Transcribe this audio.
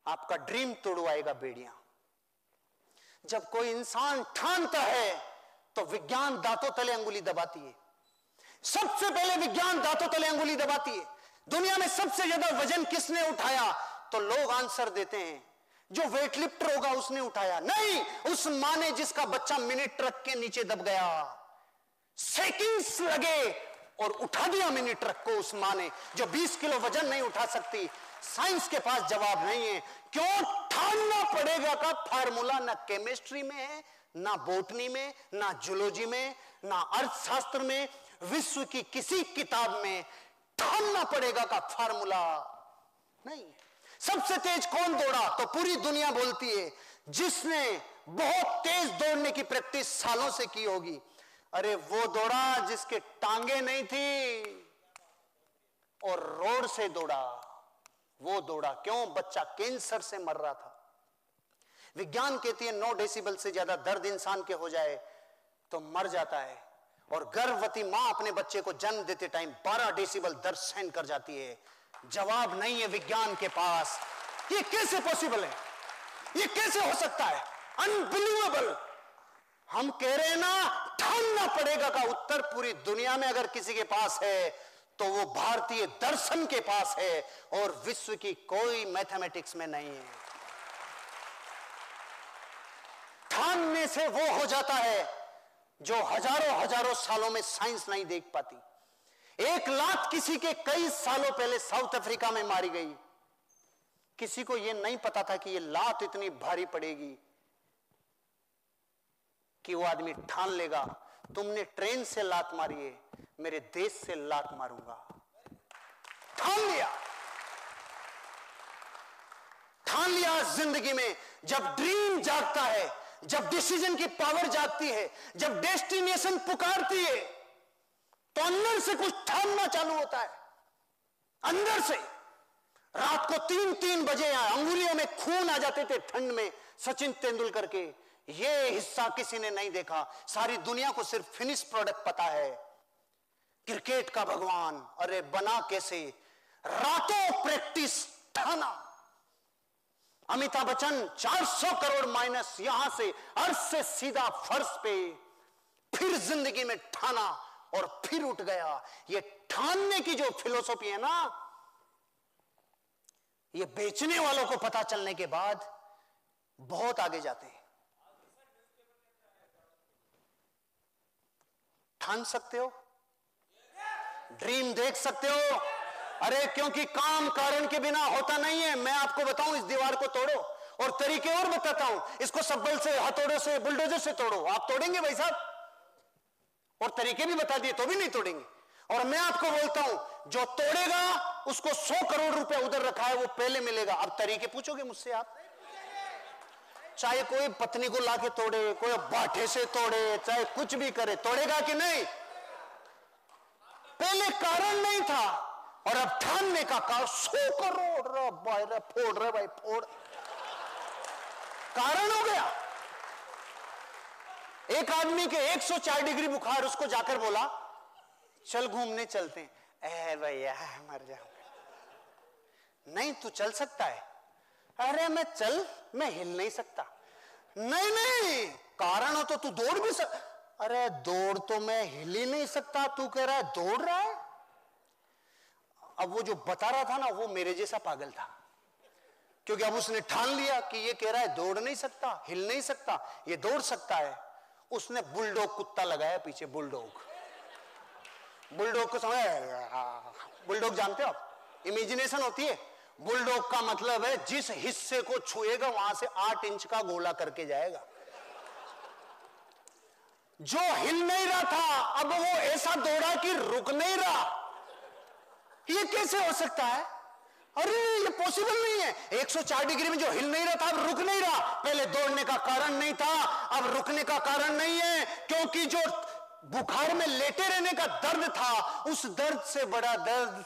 आपका ड्रीम तोड़वाएगा बेड़ियां। जब कोई इंसान ठानता है तो विज्ञान दांतों तले अंगुली दबाती है। सबसे पहले विज्ञान दांतों तले अंगुली दबाती है। दुनिया में सबसे ज्यादा वजन किसने उठाया? तो लोग आंसर देते हैं जो वेट लिफ्टर होगा उसने उठाया। नहीं, उस मां ने जिसका बच्चा मिनी ट्रक के नीचे दब गया, सेकंड्स लगे और उठा दिया मिनी ट्रक को उस मां ने, जो 20 किलो वजन नहीं उठा सकती। साइंस के पास जवाब नहीं है। क्यों? ठानना पड़ेगा का फार्मूला ना केमिस्ट्री में है, ना बोटनी में, ना जूलॉजी में, ना अर्थशास्त्र में, विश्व की किसी किताब में ठानना पड़ेगा का फार्मूला नहीं। सबसे तेज कौन दौड़ा? तो पूरी दुनिया बोलती है जिसने बहुत तेज दौड़ने की प्रैक्टिस सालों से की होगी। अरे वो दौड़ा जिसके टांगे नहीं थी और रोड से दौड़ा, वो दौड़ा। क्यों? बच्चा कैंसर से मर रहा था। विज्ञान कहती है 9 डेसिबल से ज्यादा दर्द इंसान के हो जाए तो मर जाता है, और गर्भवती मां अपने बच्चे को जन्म देते टाइम 12 डेसिबल दर्द सहन कर जाती है। जवाब नहीं है विज्ञान के पास। ये कैसे पॉसिबल है? ये कैसे हो सकता है? अनबिलीवेबल। हम कह रहे हैं ना, ठानना पड़ेगा का उत्तर पूरी दुनिया में अगर किसी के पास है तो वो भारतीय दर्शन के पास है, और विश्व की कोई मैथमेटिक्स में नहीं है। ठानने से वो हो जाता है जो हजारों हजारों सालों में साइंस नहीं देख पाती। एक लात किसी के कई सालों पहले साउथ अफ्रीका में मारी गई। किसी को यह नहीं पता था कि यह लात इतनी भारी पड़ेगी कि वो आदमी ठान लेगा, तुमने ट्रेन से लात मारी है, मेरे देश से लात मारूंगा। ठान लिया, ठान लिया। जिंदगी में जब ड्रीम जागता है, जब डिसीजन की पावर जागती है, जब डेस्टिनेशन पुकारती है, तो अंदर से कुछ ठानना चालू होता है। अंदर से रात को 3-3 बजे अंगुलियों में खून आ जाते थे ठंड में। सचिन तेंदुलकर के ये हिस्सा किसी ने नहीं देखा। सारी दुनिया को सिर्फ फिनिश प्रोडक्ट पता है। क्रिकेट का भगवान, अरे बना कैसे? रातों प्रैक्टिस, ठाना। अमिताभ बच्चन 400 करोड़ माइनस, यहां से अर्थ से सीधा फर्श पे, फिर जिंदगी में ठाना और फिर उठ गया। ये ठानने की जो फिलोसॉफी है ना, ये बेचने वालों को पता चलने के बाद बहुत आगे जाते हैं। ठान सकते हो, ड्रीम देख सकते हो। अरे क्योंकि काम कारण के बिना होता नहीं है। मैं आपको बताऊं, इस दीवार को तोड़ो, और तरीके और बताता हूं। इसको सब्बल से, हथौड़े से, बुलडोजर से तोड़ो। आप तोड़ेंगे भाई साहब? और तरीके भी बता दिए तो भी नहीं तोड़ेंगे। और मैं आपको बोलता हूं, जो तोड़ेगा उसको 100 करोड़ रुपया उधर रखा है वो पहले मिलेगा। अब तरीके पूछोगे मुझसे आप? चाहे कोई पत्नी को लाके तोड़े, कोई बाठे से तोड़े, चाहे कुछ भी करे, तोड़ेगा कि नहीं? पहले कारण नहीं था और अब ठानने का कारण 100 करोड़ फोड़ रहे भाई, फोड़। कारण हो गया। एक आदमी के 104 डिग्री बुखार, उसको जाकर बोला चल घूमने चलते हैं। ए भैया मर जाऊंगा। नहीं, तू चल सकता है। अरे मैं हिल नहीं सकता। नहीं नहीं, कारण हो तो तू दौड़ भी अरे दौड़ तो मैं हिल ही नहीं सकता, तू कह रहा है दौड़ रहा है। अब वो जो बता रहा था ना, वो मेरे जैसा पागल था, क्योंकि अब उसने ठान लिया कि ये कह रहा है दौड़ नहीं सकता, हिल नहीं सकता, ये दौड़ सकता है। उसने बुलडॉग कुत्ता लगाया पीछे। बुलडॉग को समझ? बुलडॉग जानते हो आप? इमेजिनेशन होती है। बुलडॉग का मतलब है जिस हिस्से को छुएगा वहां से 8 इंच का गोला करके जाएगा। जो हिल नहीं रहा था अब वो ऐसा दौड़ा कि रुक नहीं रहा। ये कैसे हो सकता है? अरे ये पॉसिबल नहीं है। 104 डिग्री में जो हिल नहीं रहा था अब रुक नहीं रहा। पहले दौड़ने का कारण नहीं था, अब रुकने का कारण नहीं है, क्योंकि जो बुखार में लेटे रहने का दर्द था, उस दर्द से बड़ा दर्द